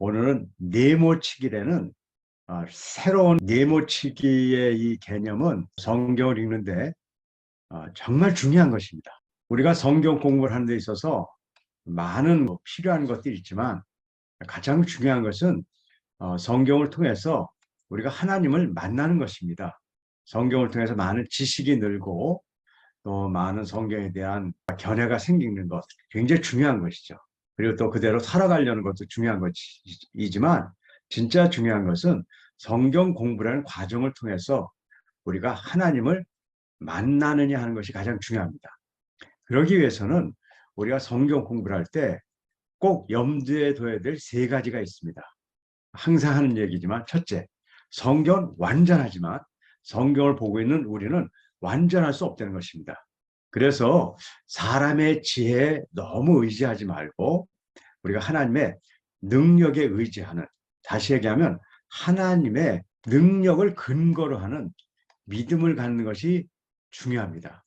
오늘은 네모치기라는 새로운 네모치기의 이 개념은 성경을 읽는데 정말 중요한 것입니다. 우리가 성경 공부를 하는 데 있어서 많은 필요한 것들이 있지만 가장 중요한 것은 성경을 통해서 우리가 하나님을 만나는 것입니다. 성경을 통해서 많은 지식이 늘고 또 많은 성경에 대한 견해가 생기는 것 굉장히 중요한 것이죠. 그리고 또 그대로 살아가려는 것도 중요한 것이지만 진짜 중요한 것은 성경 공부라는 과정을 통해서 우리가 하나님을 만나느냐 하는 것이 가장 중요합니다. 그러기 위해서는 우리가 성경 공부를 할 때 꼭 염두에 둬야 될 세 가지가 있습니다. 항상 하는 얘기지만 첫째, 성경은 완전하지만 성경을 보고 있는 우리는 완전할 수 없다는 것입니다. 그래서 사람의 지혜에 너무 의지하지 말고 우리가 하나님의 능력에 의지하는, 다시 얘기하면 하나님의 능력을 근거로 하는 믿음을 갖는 것이 중요합니다.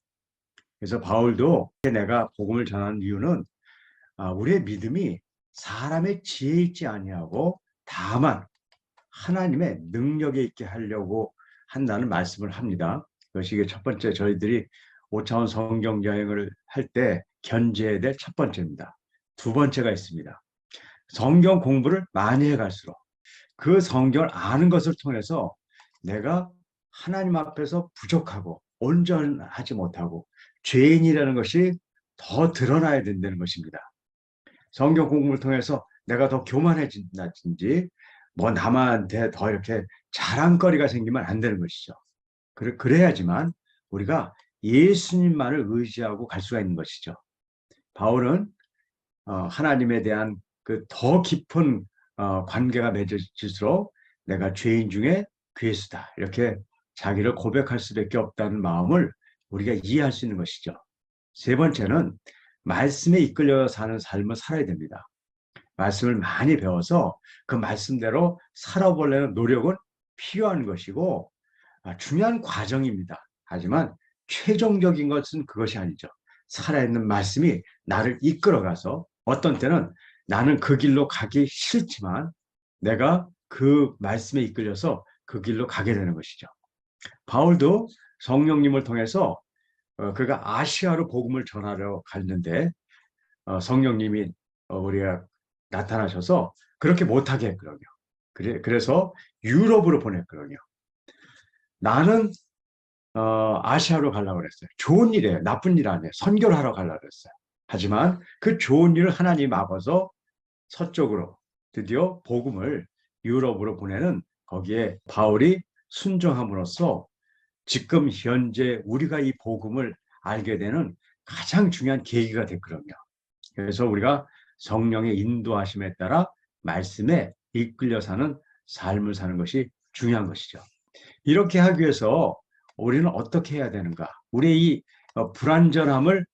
그래서 바울도 내가 복음을 전하는 이유는 우리의 믿음이 사람의 지혜에 있지 아니하고 다만 하나님의 능력에 있게 하려고 한다는 말씀을 합니다. 그것이 첫 번째 저희들이 5차원 성경 여행을 할 때 견지해야 될 첫 번째입니다. 두 번째가 있습니다. 성경 공부를 많이 해갈수록 그 성경을 아는 것을 통해서 내가 하나님 앞에서 부족하고 온전하지 못하고 죄인이라는 것이 더 드러나야 된다는 것입니다. 성경 공부를 통해서 내가 더 교만해진다든지 뭐 남한테 더 이렇게 자랑거리가 생기면 안 되는 것이죠. 그래야지만 우리가 예수님만을 의지하고 갈 수가 있는 것이죠. 바울은 하나님에 대한 그 더 깊은 관계가 맺어질수록 내가 죄인 중에 괴수다 이렇게 자기를 고백할 수밖에 없다는 마음을 우리가 이해할 수 있는 것이죠. 세 번째는 말씀에 이끌려 사는 삶을 살아야 됩니다. 말씀을 많이 배워서 그 말씀대로 살아보려는 노력은 필요한 것이고 중요한 과정입니다. 하지만 최종적인 것은 그것이 아니죠. 살아있는 말씀이 나를 이끌어가서 어떤 때는 나는 그 길로 가기 싫지만 내가 그 말씀에 이끌려서 그 길로 가게 되는 것이죠. 바울도 성령님을 통해서 그가 아시아로 복음을 전하려 갔는데 성령님이 우리가 나타나셔서 그렇게 못하게 했거든요. 그래서 유럽으로 보냈거든요. 나는 아시아로 가려고 그랬어요. 좋은 일이에요. 나쁜 일 아니에요. 선교를 하러 가려고 그랬어요. 하지만 그 좋은 일을 하나님 앞에서 서쪽으로 드디어 복음을 유럽으로 보내는 거기에 바울이 순종함으로써 지금 현재 우리가 이 복음을 알게 되는 가장 중요한 계기가 됐거든요. 그래서 우리가 성령의 인도하심에 따라 말씀에 이끌려 사는 삶을 사는 것이 중요한 것이죠. 이렇게 하기 위해서 우리는 어떻게 해야 되는가? 우리의 이 불완전함을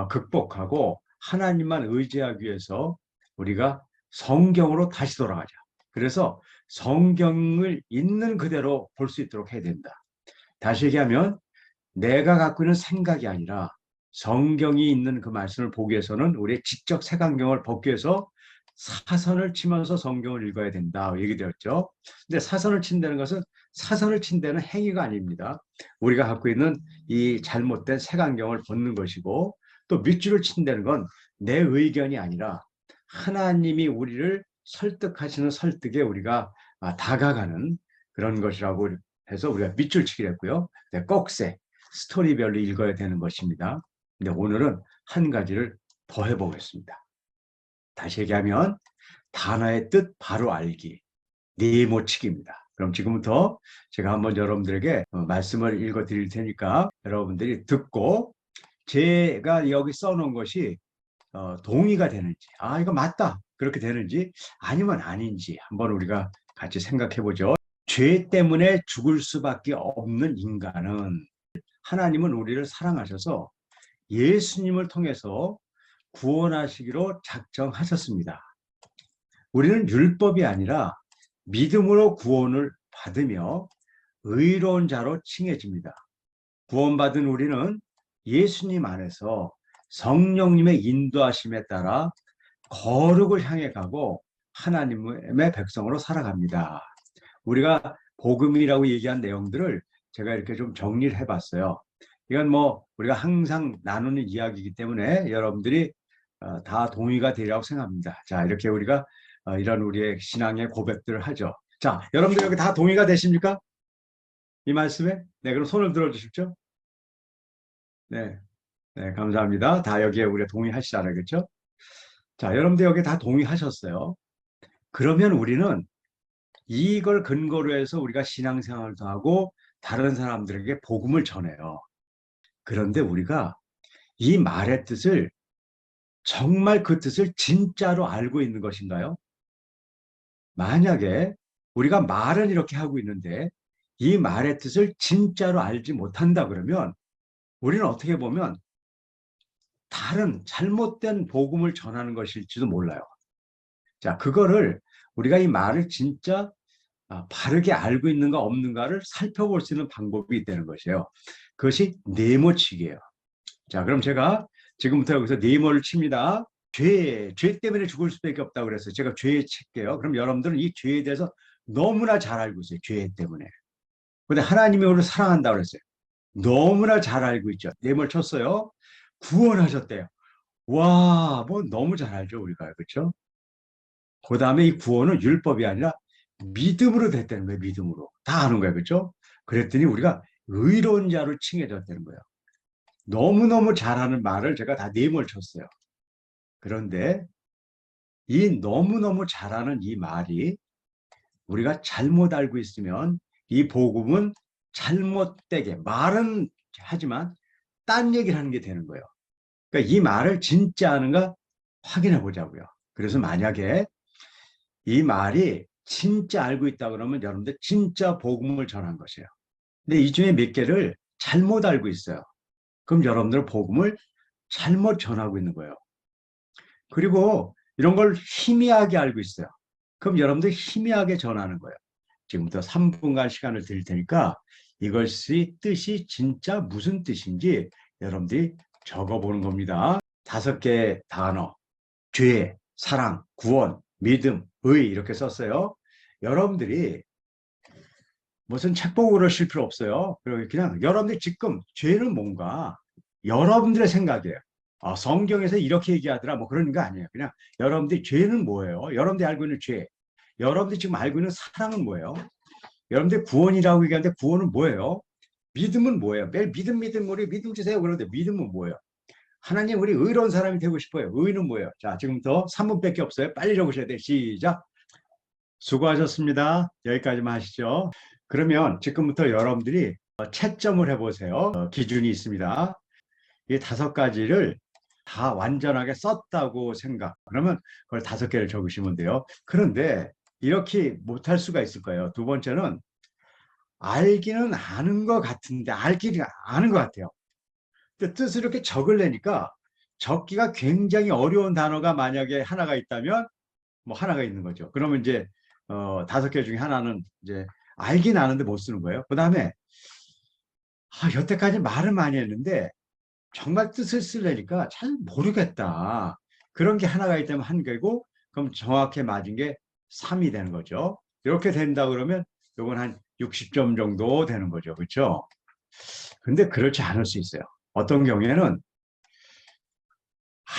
극복하고 하나님만 의지하기 위해서 우리가 성경으로 다시 돌아가자. 그래서 성경을 있는 그대로 볼 수 있도록 해야 된다. 다시 얘기하면 내가 갖고 있는 생각이 아니라 성경이 있는 그 말씀을 보기 위해서는 우리의 지적 색안경을 벗기 위해서 사선을 치면서 성경을 읽어야 된다 얘기되었죠. 근데 사선을 친다는 것은 사선을 친다는 행위가 아닙니다. 우리가 갖고 있는 이 잘못된 색안경을 벗는 것이고 또 밑줄을 친다는 건 내 의견이 아니라 하나님이 우리를 설득하시는 설득에 우리가 다가가는 그런 것이라고 해서 우리가 밑줄 치기로 했고요. 네, 꼭세 스토리별로 읽어야 되는 것입니다. 근데 오늘은 한 가지를 더 해보겠습니다. 다시 얘기하면 단어의 뜻 바로 알기, 네모치기입니다. 그럼 지금부터 제가 한번 여러분들에게 말씀을 읽어 드릴 테니까 여러분들이 듣고 제가 여기 써놓은 것이 동의가 되는지, 이거 맞다 그렇게 되는지 아니면 아닌지 한번 우리가 같이 생각해 보죠. 죄 때문에 죽을 수밖에 없는 인간은 하나님은 우리를 사랑하셔서 예수님을 통해서 구원하시기로 작정하셨습니다. 우리는 율법이 아니라 믿음으로 구원을 받으며 의로운 자로 칭해집니다. 구원받은 우리는 예수님 안에서 성령님의 인도하심에 따라 거룩을 향해 가고 하나님의 백성으로 살아갑니다. 우리가 복음이라고 얘기한 내용들을 제가 이렇게 좀 정리를 해봤어요. 이건 뭐 우리가 항상 나누는 이야기이기 때문에 여러분들이 다 동의가 되리라고 생각합니다. 자, 이렇게 우리가 이런 우리의 신앙의 고백들을 하죠. 자, 여러분들 여기 다 동의가 되십니까? 이 말씀에? 네, 그럼 손을 들어주십시오. 네, 네, 감사합니다. 다 여기에 우리가 동의하시잖아요. 그렇죠? 자, 여러분들 여기 다 동의하셨어요. 그러면 우리는 이걸 근거로 해서 우리가 신앙생활도 하고 다른 사람들에게 복음을 전해요. 그런데 우리가 이 말의 뜻을 정말 그 뜻을 진짜로 알고 있는 것인가요? 만약에 우리가 말은 이렇게 하고 있는데 이 말의 뜻을 진짜로 알지 못한다 그러면 우리는 어떻게 보면 다른 잘못된 복음을 전하는 것일지도 몰라요. 자, 그거를 우리가 이 말을 진짜 바르게 알고 있는가 없는가를 살펴볼 수 있는 방법이 있다는 것이에요. 그것이 네모치기예요. 자, 그럼 제가 지금부터 여기서 네모를 칩니다. 죄 때문에 죽을 수밖에 없다고 그랬어요. 제가 죄에 칠게요. 그럼 여러분들은 이 죄에 대해서 너무나 잘 알고 있어요. 죄 때문에. 근데 하나님이 우리를 사랑한다고 그랬어요. 너무나 잘 알고 있죠. 네모를 쳤어요. 구원하셨대요. 와, 뭐 너무 잘 알죠, 우리가. 그렇죠? 그 다음에 이 구원은 율법이 아니라 믿음으로 됐다는 거예요. 믿음으로. 다 아는 거예요. 그렇죠? 그랬더니 우리가 의로운 자로 칭해졌다는 거예요. 너무너무 잘하는 말을 제가 다 네모를 쳤어요. 그런데 이 너무너무 잘하는 이 말이 우리가 잘못 알고 있으면 이 복음은 잘못되게 말은 하지만 딴 얘기를 하는 게 되는 거예요. 그러니까 이 말을 진짜 하는가 확인해 보자고요. 그래서 만약에 이 말이 진짜 알고 있다 그러면 여러분들 진짜 복음을 전한 것이에요. 근데 이 중에 몇 개를 잘못 알고 있어요. 그럼 여러분들 복음을 잘못 전하고 있는 거예요. 그리고 이런 걸 희미하게 알고 있어요. 그럼 여러분들 희미하게 전하는 거예요. 지금부터 3분간 시간을 드릴 테니까 이것이 뜻이 진짜 무슨 뜻인지 여러분들이 적어보는 겁니다. 5개 단어, 죄, 사랑, 구원, 믿음, 의 이렇게 썼어요. 여러분들이 무슨 책 보고 그러실 필요 없어요. 그냥 여러분들이 지금 죄는 뭔가 여러분들의 생각이에요. 성경에서 이렇게 얘기하더라 뭐 그런 거 아니에요. 그냥 여러분들이 죄는 뭐예요? 여러분들이 알고 있는 죄. 여러분들이 지금 알고 있는 사랑은 뭐예요? 여러분들 구원이라고 얘기하는데 구원은 뭐예요? 믿음은 뭐예요? 매일 믿음 우리 믿음 주세요. 그런데 믿음은 뭐예요? 하나님 우리 의로운 사람이 되고 싶어요. 의는 뭐예요? 자, 지금부터 3분밖에 없어요. 빨리 적으셔야 돼요. 시작. 수고하셨습니다. 여기까지만 하시죠. 그러면 지금부터 여러분들이 채점을 해보세요. 기준이 있습니다. 이 5가지를 다 완전하게 썼다고 생각. 그러면 그걸 5개를 적으시면 돼요. 그런데 이렇게 못할 수가 있을 거예요. 두 번째는 알기는 아는 것 같은데 알기는 아는 것 같아요. 근데 뜻을 이렇게 적으려니까 적기가 굉장히 어려운 단어가 만약에 하나가 있다면 뭐 하나가 있는 거죠. 그러면 이제 5개 중에 하나는 이제 알긴 아는데 못 쓰는 거예요. 그 다음에 여태까지 말을 많이 했는데 정말 뜻을 쓰려니까 잘 모르겠다. 그런 게 하나가 있다면 한 개고 그럼 정확히 맞은 게 3이 되는 거죠. 이렇게 된다 그러면 이건 한 60점 정도 되는 거죠. 그렇죠? 근데 그렇지 않을 수 있어요. 어떤 경우에는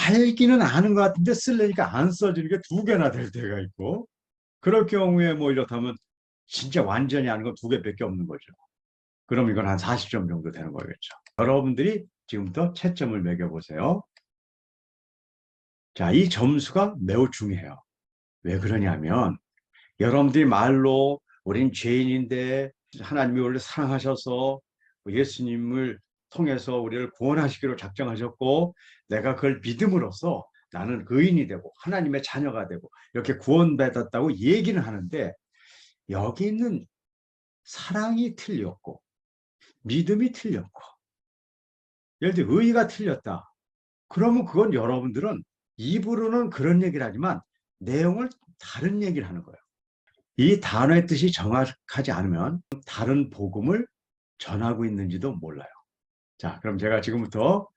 알기는 아는 것 같은데 쓰려니까 안 써지는 게 2개나 될 때가 있고 그럴 경우에 뭐 이렇다면 진짜 완전히 아는 건 2개밖에 없는 거죠. 그럼 이건 한 40점 정도 되는 거겠죠. 여러분들이 지금부터 채점을 매겨보세요. 자, 이 점수가 매우 중요해요. 왜 그러냐면 여러분들이 말로 우린 죄인인데 하나님이 우리를 사랑하셔서 예수님을 통해서 우리를 구원하시기로 작정하셨고 내가 그걸 믿음으로써 나는 의인이 되고 하나님의 자녀가 되고 이렇게 구원받았다고 얘기는 하는데 여기 있는 사랑이 틀렸고 믿음이 틀렸고 예를 들어 의의가 틀렸다. 그러면 그건 여러분들은 입으로는 그런 얘기를 하지만 내용을 다른 얘기를 하는 거예요. 이 단어의 뜻이 정확하지 않으면 다른 복음을 전하고 있는지도 몰라요. 자, 그럼 제가 지금부터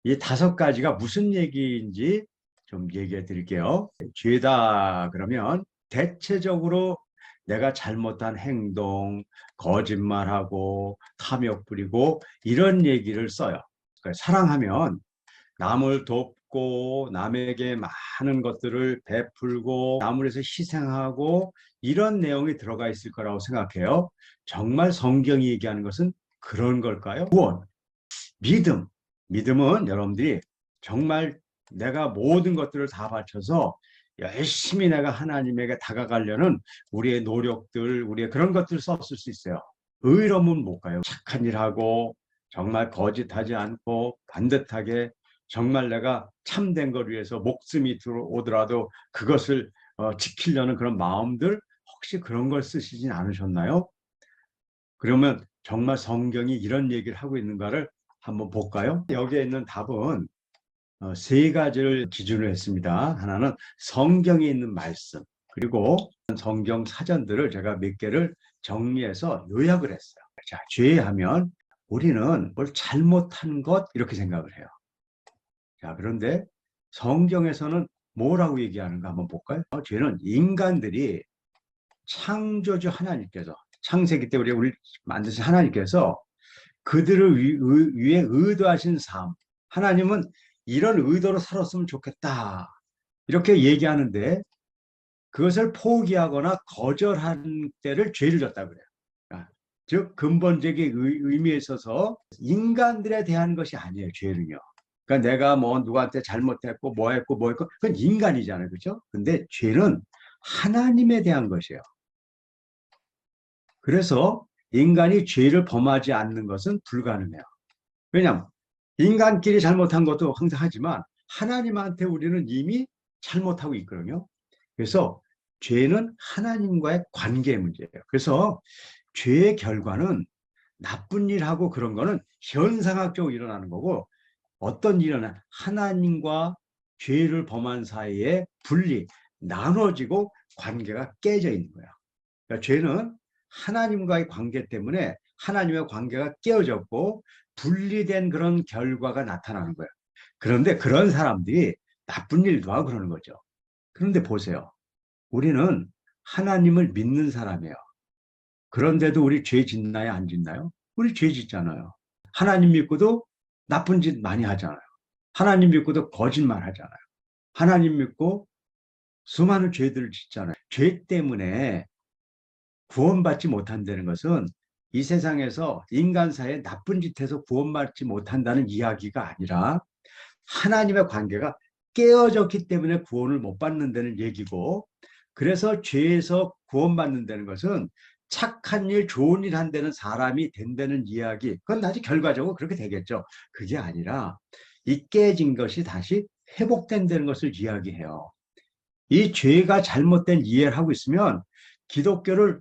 이 5가지가 무슨 얘기인지 좀 얘기해 드릴게요. 죄다 그러면 대체적으로 내가 잘못한 행동, 거짓말하고 탐욕 부리고 이런 얘기를 써요. 그러니까 사랑하면 남을 돕고 남에게 많은 것들을 베풀고 남을 위해서 희생하고 이런 내용이 들어가 있을 거라고 생각해요. 정말 성경이 얘기하는 것은 그런 걸까요? 구원, 믿음. 믿음은 여러분들이 정말 내가 모든 것들을 다 바쳐서 열심히 내가 하나님에게 다가가려는 우리의 노력들, 우리의 그런 것들을 썼을 수 있어요. 의로움은 못 가요. 착한 일하고 정말 거짓하지 않고 반듯하게 정말 내가 참된 걸 위해서 목숨이 들어오더라도 그것을 지키려는 그런 마음들 혹시 그런 걸 쓰시진 않으셨나요? 그러면 정말 성경이 이런 얘기를 하고 있는가를 한번 볼까요? 여기에 있는 답은 세 가지를 기준으로 했습니다. 하나는 성경에 있는 말씀, 그리고 성경 사전들을 제가 몇 개를 정리해서 요약을 했어요. 자, 죄하면 우리는 뭘 잘못한 것 이렇게 생각을 해요. 자, 그런데 성경에서는 뭐라고 얘기하는가 한번 볼까요? 죄는 인간들이 창조주 하나님께서 창세기 때 우리 만드신 하나님께서 그들을 위해 의도하신 삶. 하나님은 이런 의도로 살았으면 좋겠다. 이렇게 얘기하는데 그것을 포기하거나 거절한 때를 죄를 졌다 그래요. 즉 근본적인 의미에 있어서 인간들에 대한 것이 아니에요. 죄는요. 그러니까 내가 뭐 누구한테 잘못했고 뭐 했고 뭐 했고 그건 인간이잖아요. 그렇죠? 근데 죄는 하나님에 대한 것이에요. 그래서 인간이 죄를 범하지 않는 것은 불가능해요. 왜냐하면 인간끼리 잘못한 것도 항상 하지만 하나님한테 우리는 이미 잘못하고 있거든요. 그래서 죄는 하나님과의 관계 문제예요. 그래서 죄의 결과는 나쁜 일하고 그런 거는 현상학적으로 일어나는 거고 어떤 일은 하나님과 죄를 범한 사이에 분리, 나눠지고 관계가 깨져 있는 거야. 그러니까 죄는 하나님과의 관계 때문에 하나님의 관계가 깨어졌고 분리된 그런 결과가 나타나는 거예요. 그런데 그런 사람들이 나쁜 일도 하고 그러는 거죠. 그런데 보세요. 우리는 하나님을 믿는 사람이에요. 그런데도 우리 죄 짓나요? 안 짓나요? 우리 죄 짓잖아요. 하나님 믿고도 나쁜 짓 많이 하잖아요. 하나님 믿고도 거짓말 하잖아요. 하나님 믿고 수많은 죄들을 짓잖아요. 죄 때문에 구원받지 못한다는 것은 이 세상에서 인간사에 나쁜 짓해서 구원받지 못한다는 이야기가 아니라 하나님의 관계가 깨어졌기 때문에 구원을 못 받는다는 얘기고, 그래서 죄에서 구원받는다는 것은 착한 일, 좋은 일 한다는 사람이 된다는 이야기, 그건 아주 결과적으로 그렇게 되겠죠. 그게 아니라 이 깨진 것이 다시 회복된다는 것을 이야기해요. 이 죄가 잘못된 이해를 하고 있으면 기독교를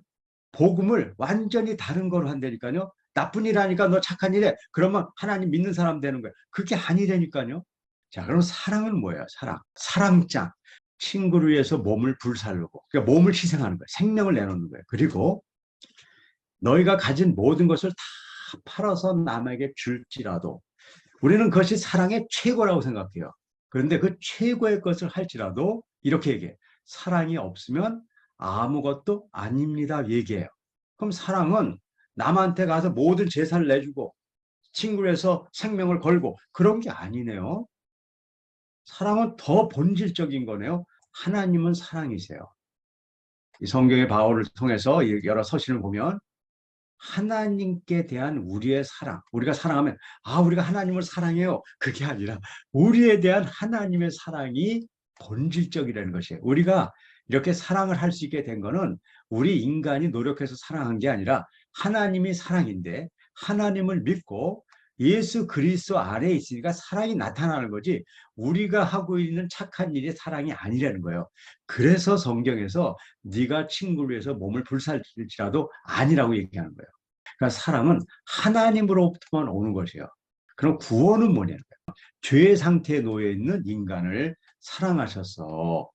복음을 완전히 다른 거로 한다니까요. 나쁜 일 하니까 너 착한 일해. 그러면 하나님 믿는 사람 되는 거예요. 그게 아니라니까요. 자, 그럼 사랑은 뭐예요? 사랑. 사랑장. 친구를 위해서 몸을 불살르고, 그러니까 몸을 희생하는 거예요. 생명을 내놓는 거예요. 그리고 너희가 가진 모든 것을 다 팔아서 남에게 줄지라도 우리는 그것이 사랑의 최고라고 생각해요. 그런데 그 최고의 것을 할지라도 이렇게 얘기해. 사랑이 없으면 아무것도 아닙니다. 얘기해요. 그럼 사랑은 남한테 가서 모든 재산을 내주고 친구를 해서 생명을 걸고 그런 게 아니네요. 사랑은 더 본질적인 거네요. 하나님은 사랑이세요. 이 성경의 바울을 통해서 여러 서신을 보면 하나님께 대한 우리의 사랑, 우리가 사랑하면 우리가 하나님을 사랑해요. 그게 아니라 우리에 대한 하나님의 사랑이 본질적이라는 것이에요. 우리가 이렇게 사랑을 할 수 있게 된 거는 우리 인간이 노력해서 사랑한 게 아니라 하나님이 사랑인데 하나님을 믿고 예수 그리스도 안에 있으니까 사랑이 나타나는 거지 우리가 하고 있는 착한 일이 사랑이 아니라는 거예요. 그래서 성경에서 네가 친구를 위해서 몸을 불살질지라도 아니라고 얘기하는 거예요. 그러니까 사랑은 하나님으로부터만 오는 것이에요. 그럼 구원은 뭐냐는 거예요. 죄의 상태에 놓여 있는 인간을 사랑하셔서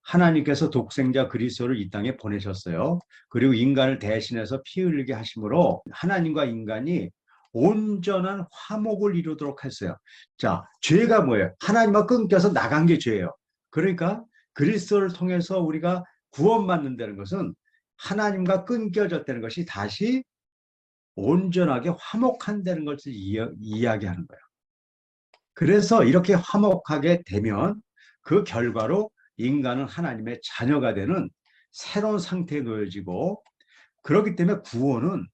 하나님께서 독생자 그리스도를 이 땅에 보내셨어요. 그리고 인간을 대신해서 피 흘리게 하심으로 하나님과 인간이 온전한 화목을 이루도록 했어요. 자, 죄가 뭐예요? 하나님과 끊겨서 나간 게 죄예요. 그러니까 그리스도를 통해서 우리가 구원받는다는 것은 하나님과 끊겨졌다는 것이 다시 온전하게 화목한다는 것을 이야기하는 거예요. 그래서 이렇게 화목하게 되면 그 결과로 인간은 하나님의 자녀가 되는 새로운 상태에 놓여지고, 그렇기 때문에 구원은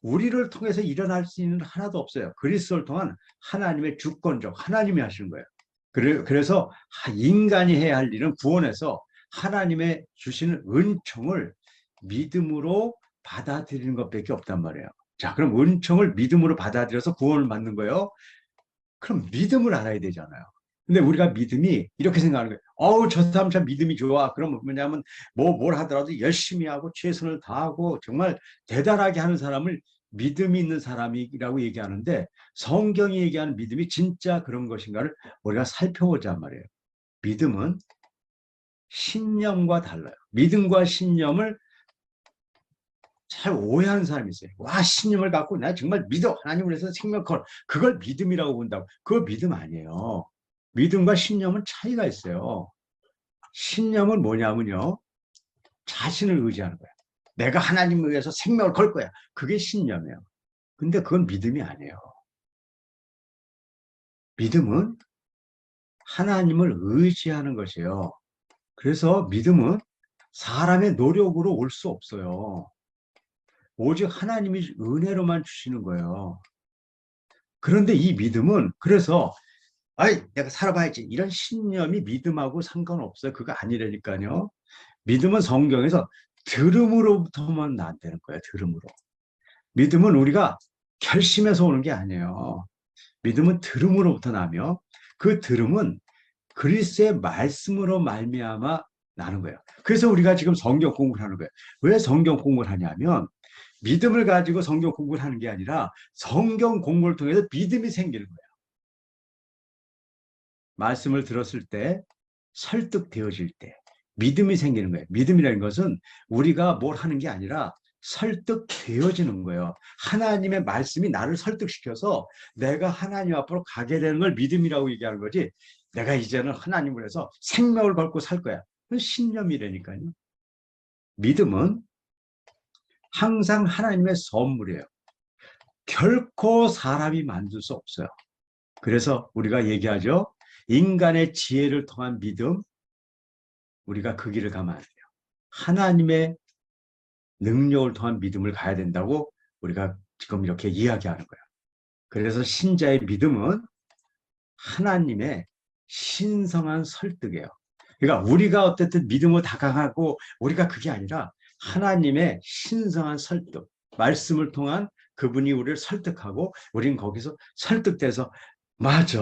우리를 통해서 일어날 수 있는 하나도 없어요. 그리스도를 통한 하나님의 주권적, 하나님이 하시는 거예요. 그래서 인간이 해야 할 일은 구원에서 하나님의 주시는 은총을 믿음으로 받아들이는 것밖에 없단 말이에요. 자, 그럼 은총을 믿음으로 받아들여서 구원을 받는 거예요. 그럼 믿음을 알아야 되잖아요. 근데 우리가 믿음이 이렇게 생각하는 거예요. 어우, 저 사람 참 믿음이 좋아. 그럼 뭐냐면 뭘 하더라도 열심히 하고 최선을 다하고 정말 대단하게 하는 사람을 믿음이 있는 사람이라고 얘기하는데, 성경이 얘기하는 믿음이 진짜 그런 것인가를 우리가 살펴보자 말이에요. 믿음은 신념과 달라요. 믿음과 신념을 잘 오해하는 사람이 있어요. 와, 신념을 갖고 나 정말 믿어. 하나님을 위해서 생명 걸. 그걸 믿음이라고 본다고. 그거 믿음 아니에요. 믿음과 신념은 차이가 있어요. 신념은 뭐냐면요, 자신을 의지하는 거야. 내가 하나님을 위해서 생명을 걸 거야. 그게 신념이에요. 근데 그건 믿음이 아니에요. 믿음은 하나님을 의지하는 것이에요. 그래서 믿음은 사람의 노력으로 올 수 없어요. 오직 하나님이 은혜로만 주시는 거예요. 그런데 이 믿음은, 그래서 아이, 내가 살아봐야지, 이런 신념이 믿음하고 상관없어요. 그거 아니라니까요. 믿음은 성경에서 들음으로부터만 나한다는 거예요. 들음으로. 믿음은 우리가 결심해서 오는 게 아니에요. 믿음은 들음으로부터 나며, 그 들음은 그리스도의 말씀으로 말미암아 나는 거예요. 그래서 우리가 지금 성경 공부를 하는 거예요. 왜 성경 공부를 하냐면, 믿음을 가지고 성경 공부를 하는 게 아니라 성경 공부를 통해서 믿음이 생기는 거예요. 말씀을 들었을 때, 설득되어질 때 믿음이 생기는 거예요. 믿음이라는 것은 우리가 뭘 하는 게 아니라 설득되어지는 거예요. 하나님의 말씀이 나를 설득시켜서 내가 하나님 앞으로 가게 되는 걸 믿음이라고 얘기하는 거지, 내가 이제는 하나님을 해서 생명을 걸고 살 거야, 그건 신념이라니까요. 믿음은 항상 하나님의 선물이에요. 결코 사람이 만들 수 없어요. 그래서 우리가 얘기하죠. 인간의 지혜를 통한 믿음, 우리가 그 길을 가면 안 돼요. 하나님의 능력을 통한 믿음을 가야 된다고 우리가 지금 이렇게 이야기하는 거예요. 그래서 신자의 믿음은 하나님의 신성한 설득이에요. 그러니까 우리가 어쨌든 믿음으로 다가가고 우리가 그게 아니라 하나님의 신성한 설득, 말씀을 통한 그분이 우리를 설득하고 우리는 거기서 설득돼서, 맞아,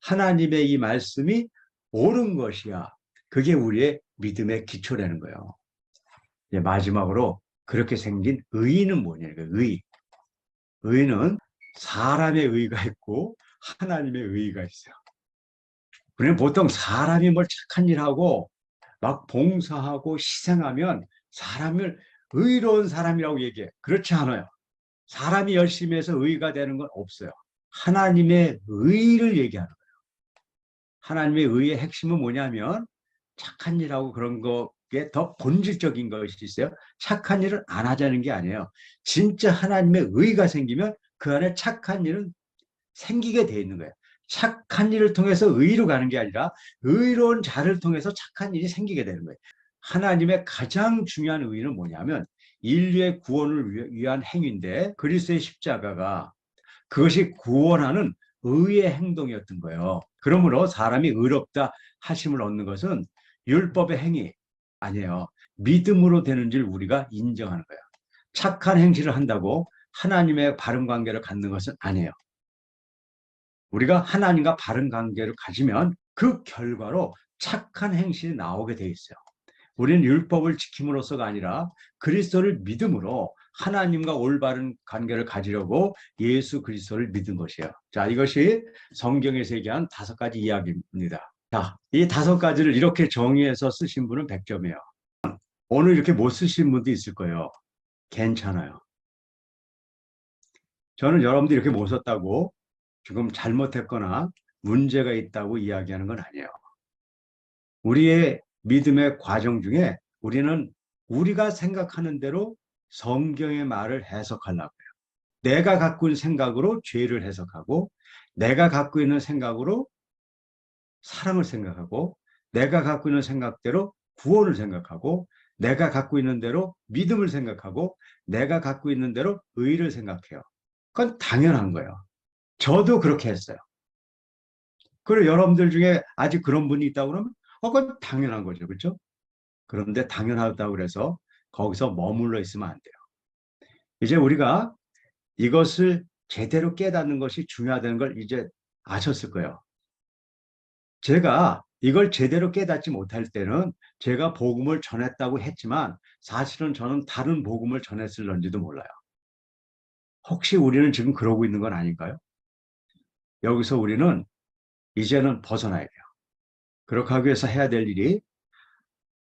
하나님의 이 말씀이 옳은 것이야. 그게 우리의 믿음의 기초라는 거예요. 마지막으로 그렇게 생긴 의의는 뭐냐면, 의의. 의의는 사람의 의의가 있고 하나님의 의의가 있어요. 그러면 보통 사람이 뭘 착한 일하고 막 봉사하고 희생하면 사람을 의로운 사람이라고 얘기해. 그렇지 않아요. 사람이 열심히 해서 의의가 되는 건 없어요. 하나님의 의의를 얘기하는 거예요. 하나님의 의의의 핵심은 뭐냐면 착한 일하고 그런 거에 더 본질적인 것이 있어요. 착한 일을 안 하자는 게 아니에요. 진짜 하나님의 의의가 생기면 그 안에 착한 일은 생기게 돼 있는 거예요. 착한 일을 통해서 의의로 가는 게 아니라 의로운 자를 통해서 착한 일이 생기게 되는 거예요. 하나님의 가장 중요한 의의는 뭐냐면 인류의 구원을 위한 행위인데, 그리스도의 십자가가 그것이 구원하는 의의 행동이었던 거예요. 그러므로 사람이 의롭다 하심을 얻는 것은 율법의 행위 아니에요. 믿음으로 되는 줄 우리가 인정하는 거예요. 착한 행실을 한다고 하나님의 바른 관계를 갖는 것은 아니에요. 우리가 하나님과 바른 관계를 가지면 그 결과로 착한 행실이 나오게 돼 있어요. 우리는 율법을 지킴으로써가 아니라 그리스도를 믿음으로 하나님과 올바른 관계를 가지려고 예수 그리스도를 믿은 것이에요. 자, 이것이 성경에서 얘기한 5가지 이야기입니다. 자, 이 5가지를 이렇게 정의해서 쓰신 분은 100점이에요. 오늘 이렇게 못 쓰신 분도 있을 거예요. 괜찮아요. 저는 여러분들이 이렇게 못 썼다고 지금 잘못했거나 문제가 있다고 이야기하는 건 아니에요. 우리의 믿음의 과정 중에 우리는 우리가 생각하는 대로 성경의 말을 해석하려고 해요. 내가 갖고 있는 생각으로 죄를 해석하고, 내가 갖고 있는 생각으로 사랑을 생각하고, 내가 갖고 있는 생각대로 구원을 생각하고, 내가 갖고 있는 대로 믿음을 생각하고, 내가 갖고 있는 대로 의를 생각해요. 그건 당연한 거예요. 저도 그렇게 했어요. 그리고 여러분들 중에 아직 그런 분이 있다고 그러면 그건 당연한 거죠. 그렇죠? 그런데 당연하다고 그래서 거기서 머물러 있으면 안 돼요. 이제 우리가 이것을 제대로 깨닫는 것이 중요하다는 걸 이제 아셨을 거예요. 제가 이걸 제대로 깨닫지 못할 때는 제가 복음을 전했다고 했지만 사실은 저는 다른 복음을 전했을런지도 몰라요. 혹시 우리는 지금 그러고 있는 건 아닌가요? 여기서 우리는 이제는 벗어나야 돼요. 그렇게 하기 위해서 해야 될 일이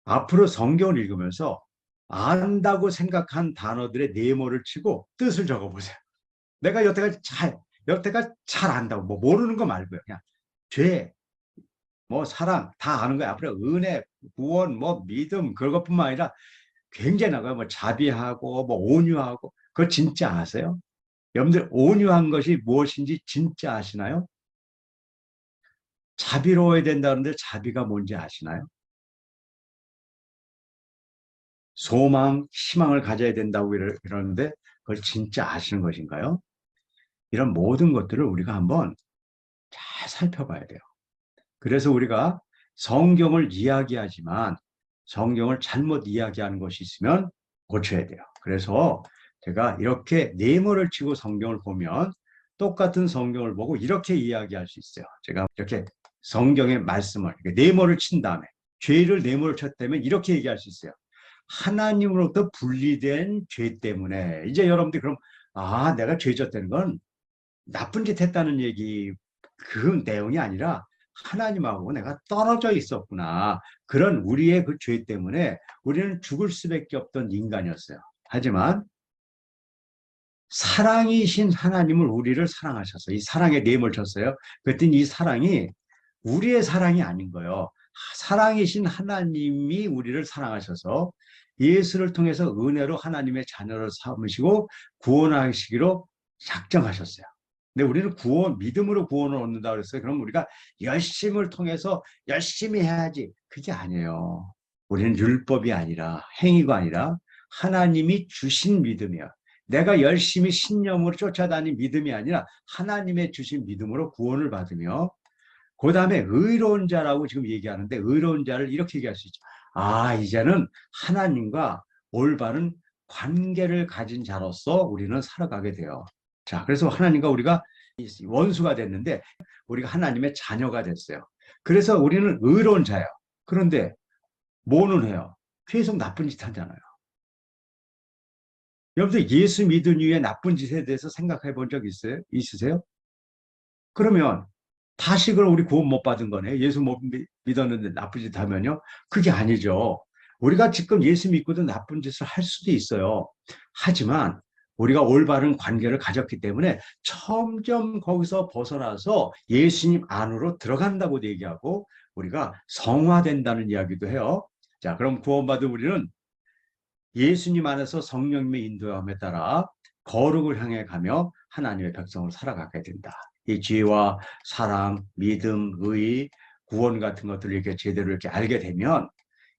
앞으로 성경을 읽으면서 안다고 생각한 단어들의 네모를 치고 뜻을 적어보세요. 내가 여태까지 잘 안다고, 뭐 모르는 거 말고요. 그냥 죄, 뭐 사랑 다 아는 거야. 앞으로 은혜, 구원, 뭐 믿음 그것뿐만 아니라 굉장히 나가요. 뭐 자비하고 뭐 온유하고 그거 진짜 아세요? 여러분들 온유한 것이 무엇인지 진짜 아시나요? 자비로워야 된다는데 자비가 뭔지 아시나요? 소망, 희망을 가져야 된다고 이러는데 그걸 진짜 아시는 것인가요? 이런 모든 것들을 우리가 한번 잘 살펴봐야 돼요. 그래서 우리가 성경을 이야기하지만 성경을 잘못 이야기하는 것이 있으면 고쳐야 돼요. 그래서 제가 이렇게 네모를 치고 성경을 보면 똑같은 성경을 보고 이렇게 이야기할 수 있어요. 제가 이렇게 성경의 말씀을 네모를 친 다음에 죄를 네모를 쳤다면 이렇게 얘기할 수 있어요. 하나님으로부터 분리된 죄 때문에 이제 여러분들이 그럼 내가 죄 졌다는 건 나쁜 짓 했다는 얘기 그 내용이 아니라 하나님하고 내가 떨어져 있었구나. 그런 우리의 그 죄 때문에 우리는 죽을 수밖에 없던 인간이었어요. 하지만 사랑이신 하나님을 우리를 사랑하셨어요. 이 사랑에 네임을 쳤어요. 그랬더니 이 사랑이 우리의 사랑이 아닌 거예요. 사랑이신 하나님이 우리를 사랑하셔서 예수를 통해서 은혜로 하나님의 자녀를 삼으시고 구원하시기로 작정하셨어요. 근데 우리는 믿음으로 구원을 얻는다 그랬어요. 그럼 우리가 열심을 통해서 열심히 해야지. 그게 아니에요. 우리는 율법이 아니라 행위가 아니라 하나님이 주신 믿음이야. 내가 열심히 신념으로 쫓아다닌 믿음이 아니라 하나님의 주신 믿음으로 구원을 받으며 그 다음에 의로운 자라고 지금 얘기하는데 의로운 자를 이렇게 얘기할 수 있죠. 이제는 하나님과 올바른 관계를 가진 자로서 우리는 살아가게 돼요. 자, 그래서 하나님과 우리가 원수가 됐는데 우리가 하나님의 자녀가 됐어요. 그래서 우리는 의로운 자예요. 그런데 뭐는 해요? 계속 나쁜 짓 하잖아요. 여러분들 예수 믿은 이후에 나쁜 짓에 대해서 생각해 본 적 있으세요? 그러면 다시 그럼 우리 구원 못 받은 거네. 예수 못 믿었는데 나쁜 짓 하면요. 그게 아니죠. 우리가 지금 예수 믿고도 나쁜 짓을 할 수도 있어요. 하지만 우리가 올바른 관계를 가졌기 때문에 점점 거기서 벗어나서 예수님 안으로 들어간다고 얘기하고 우리가 성화된다는 이야기도 해요. 자, 그럼 구원받은 우리는 예수님 안에서 성령님의 인도함에 따라 거룩을 향해 가며 하나님의 백성을 살아가게 된다. 이 지혜와 사랑, 믿음, 의, 구원 같은 것들을 이렇게 제대로 이렇게 알게 되면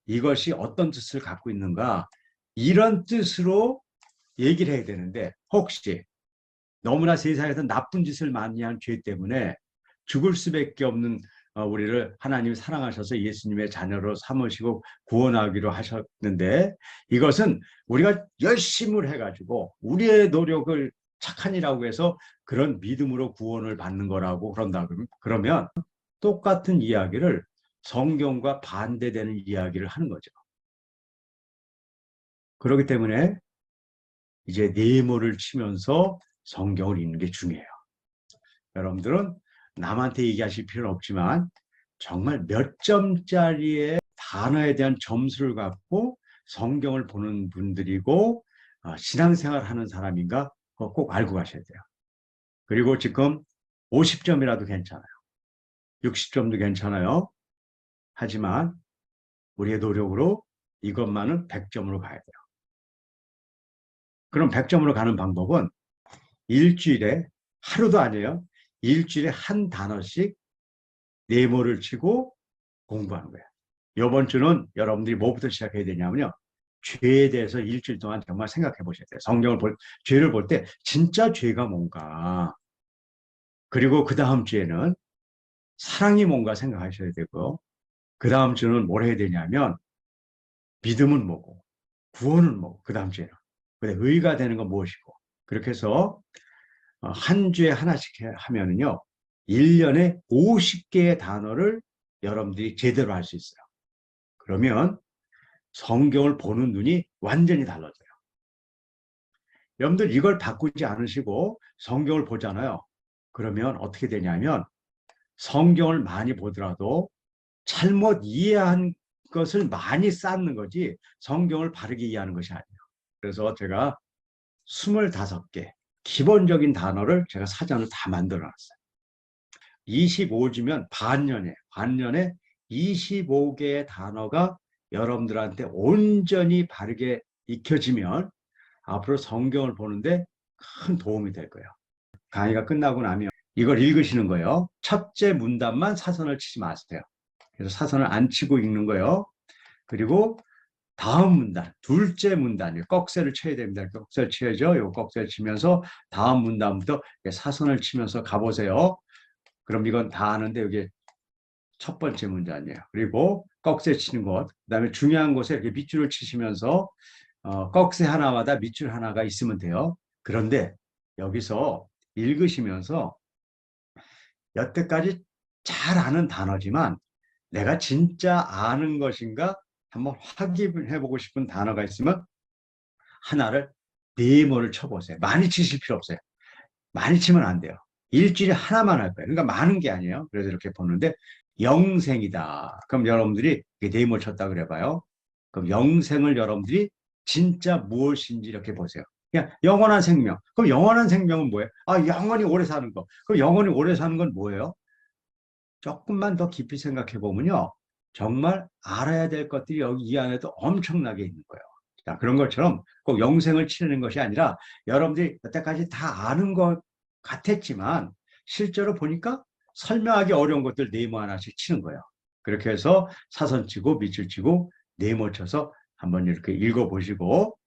이것이 어떤 뜻을 갖고 있는가 이런 뜻으로 얘기를 해야 되는데 혹시 너무나 세상에서 나쁜 짓을 많이 한 죄 때문에 죽을 수밖에 없는 우리를 하나님이 사랑하셔서 예수님의 자녀로 삼으시고 구원하기로 하셨는데 이것은 우리가 열심을 해가지고 우리의 노력을 착한 이라고 해서 그런 믿음으로 구원을 받는 거라고 그런다 그러면 똑같은 이야기를 성경과 반대되는 이야기를 하는 거죠. 그렇기 때문에 이제 네모를 치면서 성경을 읽는 게 중요해요. 여러분들은 남한테 얘기하실 필요는 없지만 정말 몇 점짜리의 단어에 대한 점수를 갖고 성경을 보는 분들이고 신앙생활 하는 사람인가 꼭 알고 가셔야 돼요. 그리고 지금 50점이라도 괜찮아요. 60점도 괜찮아요. 하지만 우리의 노력으로 이것만은 100점으로 가야 돼요. 그럼 100점으로 가는 방법은 일주일에, 하루도 아니에요. 일주일에 한 단어씩 네모를 치고 공부하는 거예요. 이번 주는 여러분들이 뭐부터 시작해야 되냐면요. 죄에 대해서 일주일 동안 정말 생각해 보셔야 돼요. 죄를 볼 때 진짜 죄가 뭔가. 그리고 그 다음 주에는 사랑이 뭔가 생각하셔야 되고, 그 다음 주는 뭘 해야 되냐면 믿음은 뭐고, 구원은 뭐고, 그 다음 주에는. 근데 의가 되는 건 무엇이고. 그렇게 해서 한 주에 하나씩 하면은요. 1년에 50개의 단어를 여러분들이 제대로 할 수 있어요. 그러면 성경을 보는 눈이 완전히 달라져요. 여러분들 이걸 바꾸지 않으시고 성경을 보잖아요. 그러면 어떻게 되냐면 성경을 많이 보더라도 잘못 이해한 것을 많이 쌓는 거지 성경을 바르게 이해하는 것이 아니에요. 그래서 제가 25개 기본적인 단어를 제가 사전을 다 만들어 놨어요. 25주면 반년에 25개의 단어가 여러분들한테 온전히 바르게 익혀지면 앞으로 성경을 보는데 큰 도움이 될 거예요. 강의가 끝나고 나면 이걸 읽으시는 거예요. 첫째 문단만 사선을 치지 마세요. 그래서 사선을 안 치고 읽는 거예요. 그리고 다음 문단, 둘째 문단, 꺽쇠를 쳐야 됩니다. 꺽쇠를 쳐야죠. 요 꺽쇠를 치면서 다음 문단부터 사선을 치면서 가보세요. 그럼 이건 다 아는데 여기 첫 번째 문단이에요. 그리고 꺽쇠 치는 것, 그다음에 중요한 곳에 이렇게 밑줄을 치시면서 꺽쇠 하나마다 밑줄 하나가 있으면 돼요. 그런데 여기서 읽으시면서 여태까지 잘 아는 단어지만 내가 진짜 아는 것인가 한번 확인해보고 싶은 단어가 있으면 하나를 네모를 쳐보세요. 많이 치실 필요 없어요. 많이 치면 안 돼요. 일주일에 하나만 할 거예요. 그러니까 많은 게 아니에요. 그래서 이렇게 보는데 영생이다. 그럼 여러분들이 네모 쳤다 그래봐요. 그럼 영생을 여러분들이 진짜 무엇인지 이렇게 보세요. 그냥 영원한 생명. 그럼 영원한 생명은 뭐예요? 아, 영원히 오래 사는 거. 그럼 영원히 오래 사는 건 뭐예요? 조금만 더 깊이 생각해 보면요. 정말 알아야 될 것들이 여기 이 안에도 엄청나게 있는 거예요. 자, 그런 것처럼 꼭 영생을 치르는 것이 아니라 여러분들이 여태까지 다 아는 것 같았지만 실제로 보니까 설명하기 어려운 것들 네모 하나씩 치는 거예요. 그렇게 해서 사선 치고 밑줄 치고 네모 쳐서 한번 이렇게 읽어보시고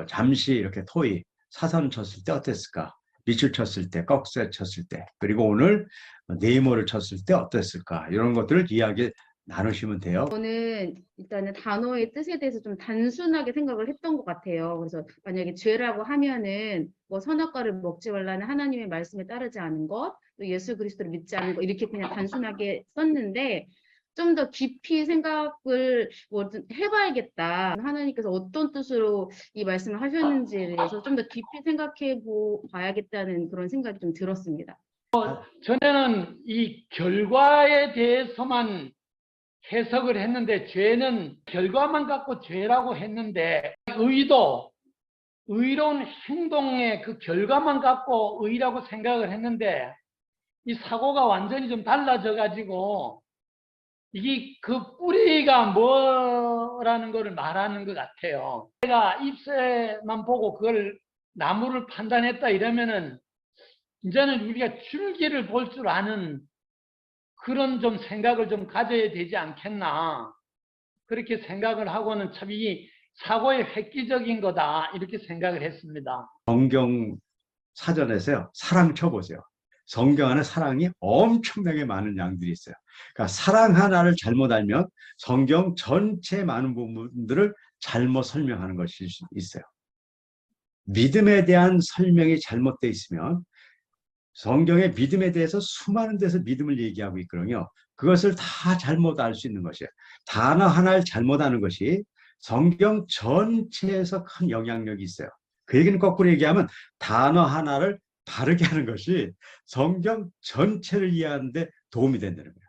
잠시 이렇게 토익 사선 쳤을 때 어땠을까? 밑줄 쳤을 때, 꺽쇠 쳤을 때, 그리고 오늘 네이머를 쳤을 때 어땠을까? 이런 것들을 이야기 나누시면 돼요. 저는 일단은 단어의 뜻에 대해서 좀 단순하게 생각을 했던 것 같아요. 그래서 만약에 죄라고 하면은 뭐 선악과를 먹지 말라는 하나님의 말씀에 따르지 않은 것, 또 예수 그리스도를 믿지 않은 것 이렇게 그냥 단순하게 썼는데 좀 더 깊이 생각을 뭐 해봐야겠다. 하나님께서 어떤 뜻으로 이 말씀을 하셨는지에 대해서 좀 더 깊이 생각해 봐야겠다는 그런 생각이 좀 들었습니다. 전에는 이 결과에 대해서만 해석을 했는데 죄는 결과만 갖고 죄라고 했는데 의로운 행동의 그 결과만 갖고 의라고 생각을 했는데 이 사고가 완전히 좀 달라져 가지고 이게 그 뿌리가 뭐라는 거를 말하는 것 같아요. 내가 잎새만 보고 그걸 나무를 판단했다 이러면은 이제는 우리가 줄기를 볼 줄 아는 그런 좀 생각을 좀 가져야 되지 않겠나. 그렇게 생각을 하고는 참 이 사고의 획기적인 거다 이렇게 생각을 했습니다. 성경 사전에서요. 사랑 쳐보세요. 성경 안에 사랑이 엄청나게 많은 양들이 있어요. 그러니까 사랑 하나를 잘못 알면 성경 전체 많은 부분들을 잘못 설명하는 것이 있어요. 믿음에 대한 설명이 잘못되어 있으면 성경의 믿음에 대해서 수많은 데서 믿음을 얘기하고 있거든요. 그것을 다 잘못 알 수 있는 것이에요. 단어 하나를 잘못하는 것이 성경 전체에서 큰 영향력이 있어요. 그 얘기는 거꾸로 얘기하면 단어 하나를 바르게 하는 것이 성경 전체를 이해하는 데 도움이 된다는 거예요.